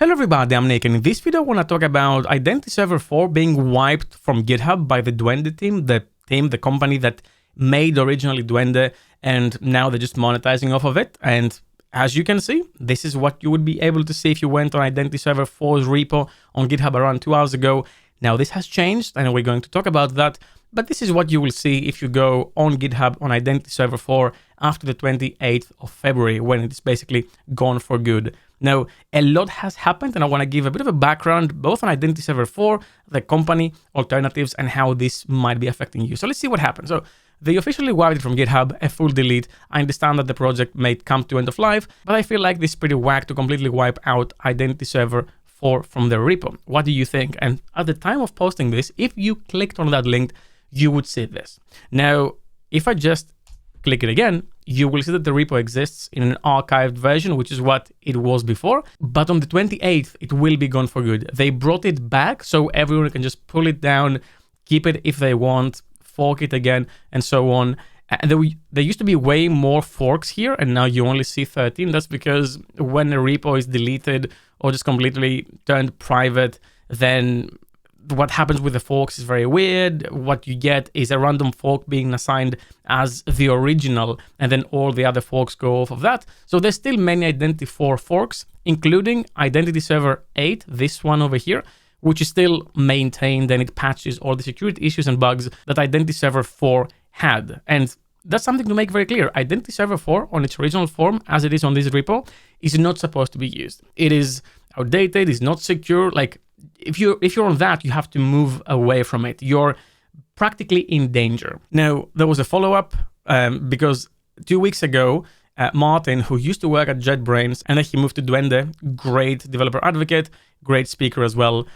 Hello everybody, I'm Nick, and in this video I want to talk about IdentityServer 4 being wiped from GitHub by the Duende team, the company that made originally Duende, and now they're just monetizing off of it. And as you can see, this is what you would be able to see if you went on IdentityServer 4's repo on GitHub around 2 hours ago. Now this has changed, and we're going to talk about that, but this is what you will see if you go on GitHub on IdentityServer 4 after the 28th of February, when it's basically gone for good. Now, a lot has happened, and I want to give a bit of a background both on IdentityServer 4, the company, alternatives, and how this might be affecting you. So let's see what happened. So they officially wiped it from GitHub, a full delete. I understand that the project may come to end of life, but I feel like this is pretty whack to completely wipe out IdentityServer 4 from their repo. What do you think? And at the time of posting this, if you clicked on that link, you would see this. Now, if I just click it again, you will see that the repo exists in an archived version, which is what it was before. But on the 28th, it will be gone for good. They brought it back so everyone can just pull it down, keep it if they want, fork it again, and so on. And there used to be way more forks here, and now you only see 13. That's because when a repo is deleted or just completely turned private, then what happens with the forks is very weird. What you get is a random fork being assigned as the original, and then all the other forks go off of that. So there's still many Identity 4 forks, including IdentityServer 8, this one over here, which is still maintained, and it patches all the security issues and bugs that IdentityServer 4 had. And that's something to make very clear. IdentityServer 4 on its original form, as it is on this repo, is not supposed to be used. It is outdated, it's not secure. Like, if you're on that, you have to move away from it. You're practically in danger. Now, there was a follow-up because 2 weeks ago, Martin, who used to work at JetBrains, and then he moved to Duende, great developer advocate, great speaker as well.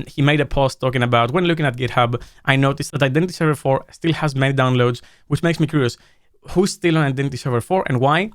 He made a post talking about, when looking at GitHub, I noticed that IdentityServer 4 still has many downloads, which makes me curious. Who's still on IdentityServer 4 and why?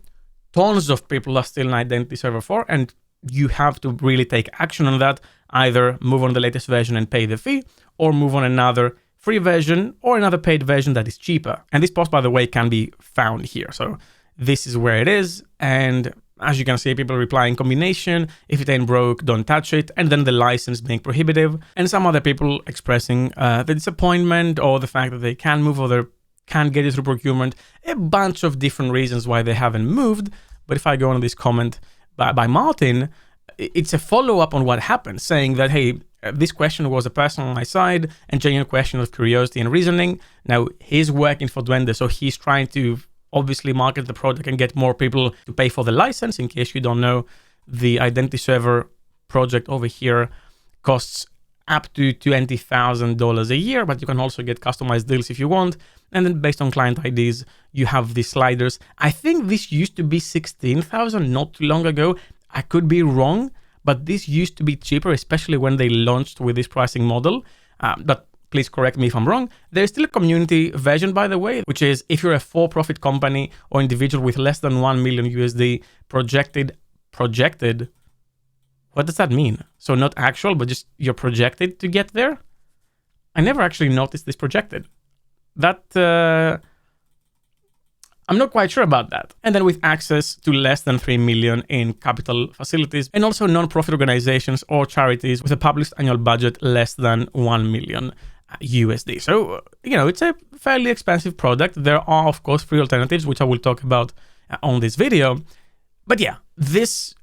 Tons of people are still on IdentityServer 4, and you have to really take action on that. Either move on the latest version and pay the fee, or move on another free version or another paid version that is cheaper. And this post, by the way, can be found here. So this is where it is. And as you can see, people replying combination, if it ain't broke, don't touch it. And then the license being prohibitive. And some other people expressing the disappointment or the fact that they can't move or they can't get it through procurement. A bunch of different reasons why they haven't moved. But if I go on this comment by Martin, it's a follow-up on what happened, saying that, hey, this question was a person on my side and genuine question of curiosity and reasoning. Now, he's working for Duende, so he's trying to obviously market the product and get more people to pay for the license. In case you don't know, the IdentityServer project over here costs up to $20,000 a year, but you can also get customized deals if you want. And then based on client IDs, you have these sliders. I think this used to be $16,000 not too long ago. I could be wrong, but this used to be cheaper, especially when they launched with this pricing model. But please correct me if I'm wrong. There's still a community version, by the way, which is if you're a for-profit company or individual with less than 1 million USD projected. What does that mean? So not actual, but just you're projected to get there? I never actually noticed this projected. That I'm not quite sure about that. And then with access to less than 3 million in capital facilities, and also non-profit organizations or charities with a published annual budget less than 1 million USD. So, it's a fairly expensive product. There are, of course, free alternatives, which I will talk about on this video. But yeah, this,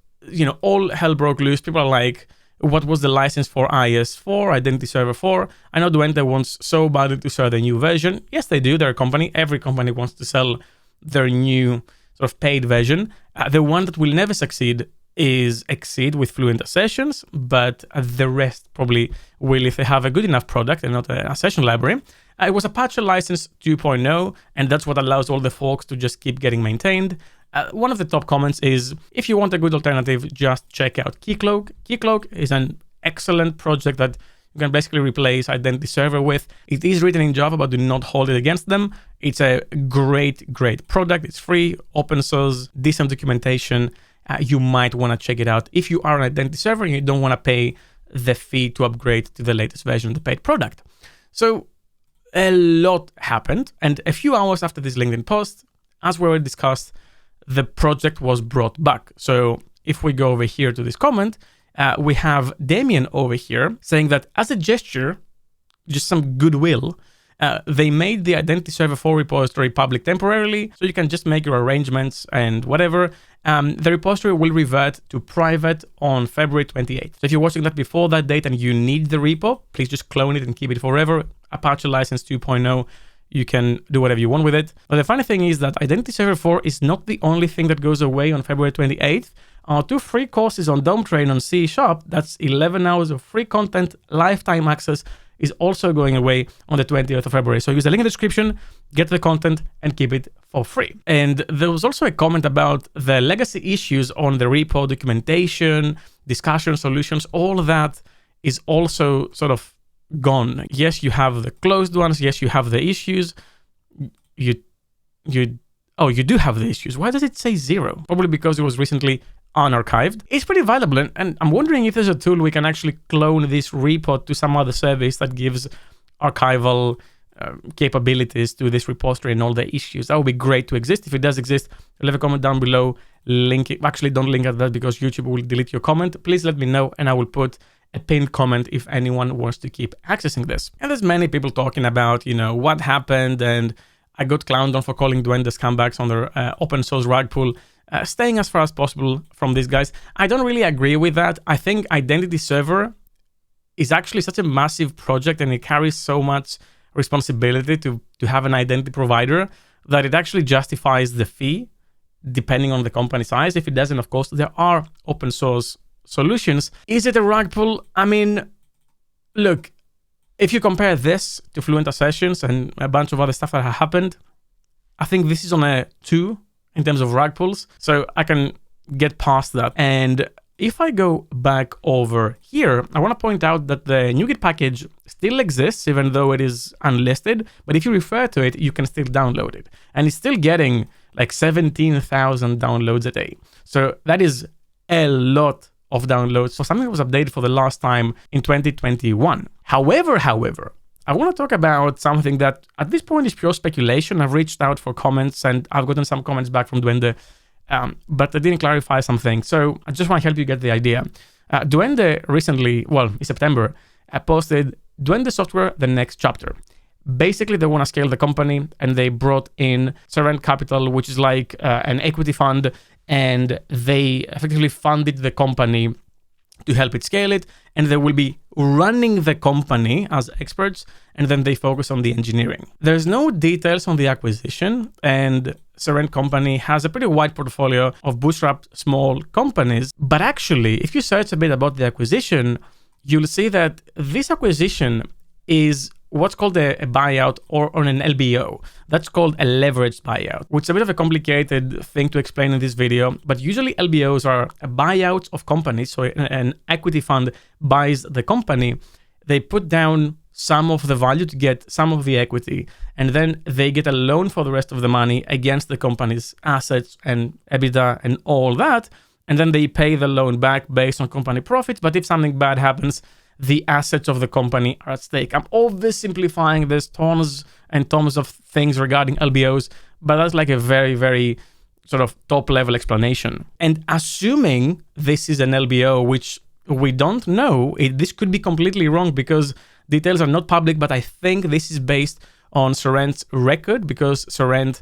all hell broke loose. People are like, what was the license for IS4, IdentityServer 4? I know Duende wants so badly to sell the new version. Yes, they do. They're a company. Every company wants to sell their new sort of paid version. The one that will never succeed is Exceed with Fluent Accessions, but the rest probably will if they have a good enough product and not a session library. It was Apache License 2.0, and that's what allows all the forks to just keep getting maintained. One of the top comments is, if you want a good alternative, just check out Keycloak. Keycloak is an excellent project that you can basically replace IdentityServer with. It is written in Java, but do not hold it against them. It's a great product. It's free, open source, decent documentation. You might want to check it out if you are an IdentityServer and you don't want to pay the fee to upgrade to the latest version of the paid product. So a lot happened. And a few hours after this LinkedIn post, as we already discussed, the project was brought back. So if we go over here to this comment, we have Damien over here saying that as a gesture, just some goodwill, they made the IdentityServer 4 repository public temporarily, so you can just make your arrangements and whatever. The repository will revert to private on February 28th. So if you're watching that before that date and you need the repo, please just clone it and keep it forever. Apache license 2.0, you can do whatever you want with it. But the funny thing is that IdentityServer 4 is not the only thing that goes away on February 28th. Our 2 free courses on Dome Train on C#, that's 11 hours of free content, lifetime access, is also going away on the 20th of February. So use the link in the description, get the content, and keep it for free. And there was also a comment about the legacy issues on the repo, documentation, discussion, solutions, all that is also sort of gone. Yes, you have the closed ones. Yes, you have the issues. You do have the issues. Why does it say 0? Probably because it was recently unarchived. It's pretty valuable, and I'm wondering if there's a tool we can actually clone this repo to some other service that gives archival capabilities to this repository and all the issues. That would be great to exist. If it does exist, leave a comment down below. Link it. Actually, don't link at that because YouTube will delete your comment. Please let me know, and I will put a pinned comment if anyone wants to keep accessing this. And there's many people talking about, what happened, and I got clowned on for calling Duende scumbags on their open source rug pull. Staying as far as possible from these guys. I don't really agree with that. I think IdentityServer is actually such a massive project and it carries so much responsibility to have an identity provider that it actually justifies the fee depending on the company size. If it doesn't, of course, there are open source solutions. Is it a rug pull? I mean, look, if you compare this to Fluent Sessions and a bunch of other stuff that have happened, I think this is on a 2 in terms of rug pulls, so I can get past that. And if I go back over here, I want to point out that the NuGet package still exists, even though it is unlisted. But if you refer to it, you can still download it. And it's still getting like 17,000 downloads a day. So that is a lot of downloads for something that was updated for the last time in 2021. However, I want to talk about something that at this point is pure speculation. I've reached out for comments and I've gotten some comments back from Duende, but I didn't clarify something. So I just want to help you get the idea. Duende recently, in September, posted Duende Software, the next chapter. Basically, they want to scale the company and they brought in Serent Capital, which is like an equity fund, and they effectively funded the company to help it scale it, and they will be running the company as experts, and then they focus on the engineering. There's no details on the acquisition, and Serent Company has a pretty wide portfolio of bootstrapped small companies. But actually, if you search a bit about the acquisition, you'll see that this acquisition is what's called a buyout or on an LBO. That's called a leveraged buyout, which is a bit of a complicated thing to explain in this video. But usually LBOs are buyouts of companies. So an equity fund buys the company. They put down some of the value to get some of the equity, and then they get a loan for the rest of the money against the company's assets and EBITDA and all that. And then they pay the loan back based on company profits. But if something bad happens, the assets of the company are at stake. I'm oversimplifying. There's tons and tons of things regarding LBOs, but that's like a very, very sort of top level explanation. And assuming this is an LBO, which we don't know, this could be completely wrong because details are not public, but I think this is based on Serent's record because Serent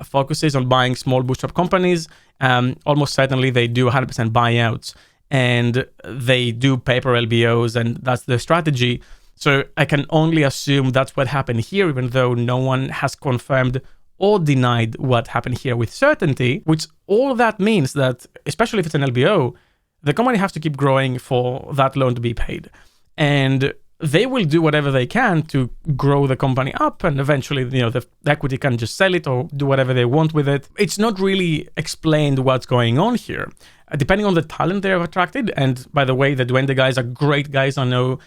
focuses on buying small bootstrap companies. Almost certainly they do 100% buyouts. And they do paper LBOs, and that's the strategy. So I can only assume that's what happened here, even though no one has confirmed or denied what happened here with certainty, which all that means that, especially if it's an LBO, the company has to keep growing for that loan to be paid. And they will do whatever they can to grow the company up, and eventually, the equity can just sell it or do whatever they want with it. It's not really explained what's going on here. Depending on the talent they have attracted, and by the way, the Duende guys are great guys. I know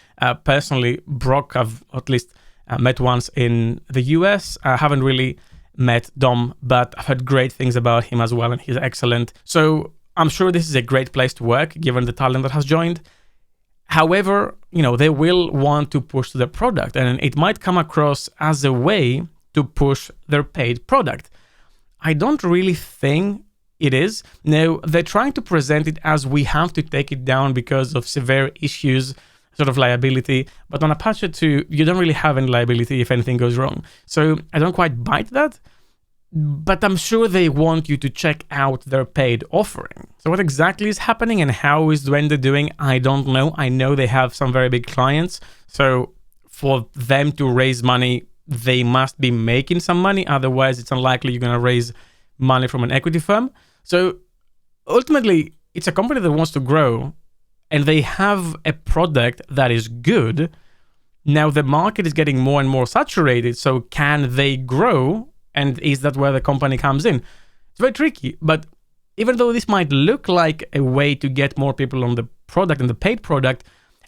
personally, Brock I've at least met once in the US. I haven't really met Dom, but I've heard great things about him as well, and he's excellent. So I'm sure this is a great place to work, given the talent that has joined. However, they will want to push the product, and it might come across as a way to push their paid product. I don't really think it is. Now, they're trying to present it as we have to take it down because of severe issues, sort of liability. But on Apache 2, you don't really have any liability if anything goes wrong. So I don't quite bite that. But I'm sure they want you to check out their paid offering. So what exactly is happening and how is Duende doing? I don't know. I know they have some very big clients. So for them to raise money, they must be making some money. Otherwise, it's unlikely you're going to raise money from an equity firm. So ultimately, it's a company that wants to grow and they have a product that is good. Now the market is getting more and more saturated. So can they grow? And is that where the company comes in? It's very tricky, but even though this might look like a way to get more people on the product and the paid product,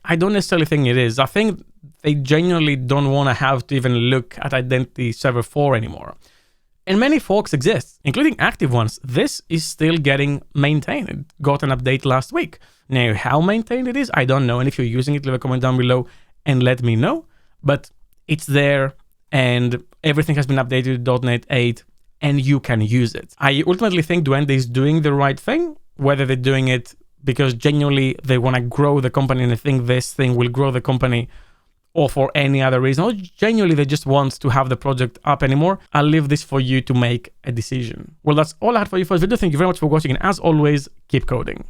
I don't necessarily think it is. I think they genuinely don't want to have to even look at IdentityServer 4 anymore. And many forks exist, including active ones. This is still getting maintained. It got an update last week. Now, how maintained it is, I don't know. And if you're using it, leave a comment down below and let me know. But it's there. And everything has been updated to .NET 8 and you can use it. I ultimately think Duende is doing the right thing, whether they're doing it because genuinely they want to grow the company and they think this thing will grow the company, or for any other reason, or genuinely they just want to have the project up anymore. I'll leave this for you to make a decision. Well, that's all I had for you for this video. Thank you very much for watching, and as always, keep coding.